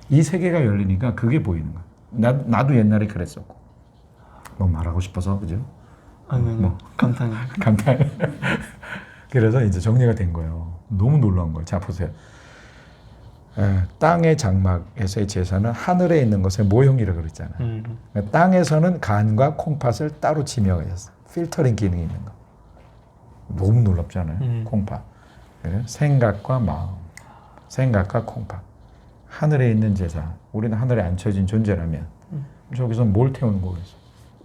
이 세계가 열리니까 그게 보이는 거야. 나도 옛날에 그랬었고. 뭐 말하고 싶어서, 그죠? 아니요, 뭐. 감사합니다. 감탄. 그래서 이제 정리가 된 거예요. 너무 놀라운 거예요. 자, 보세요. 땅의 장막에서의 제사는 하늘에 있는 것의 모형이라고 그랬잖아요. 땅에서는 간과 콩팥을 따로 지명하셨어요. 필터링 기능이 있는 거. 너무 놀랍잖아요. 콩팥. 생각과 마음, 생각과 콩팥. 하늘에 있는 제사. 우리는 하늘에 앉혀진 존재라면 저기서 뭘 태우는 거겠어?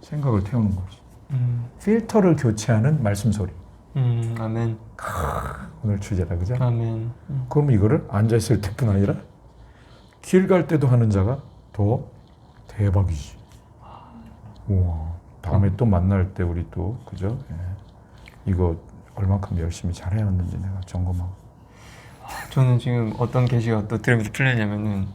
생각을 태우는 거지. 필터를 교체하는 말씀 소리. 아멘. 오늘 주제다, 그죠? 아멘. 그럼 이거를 앉아있을 때뿐 아니라 길 갈 때도 하는 자가 더 대박이지. 우와. 다음에 또 만날 때 우리 또, 그죠? 예. 이거 얼마큼 열심히 잘해왔는지 내가 점검하고. 저는 지금 어떤 계시가 또 들으면서 풀리냐면은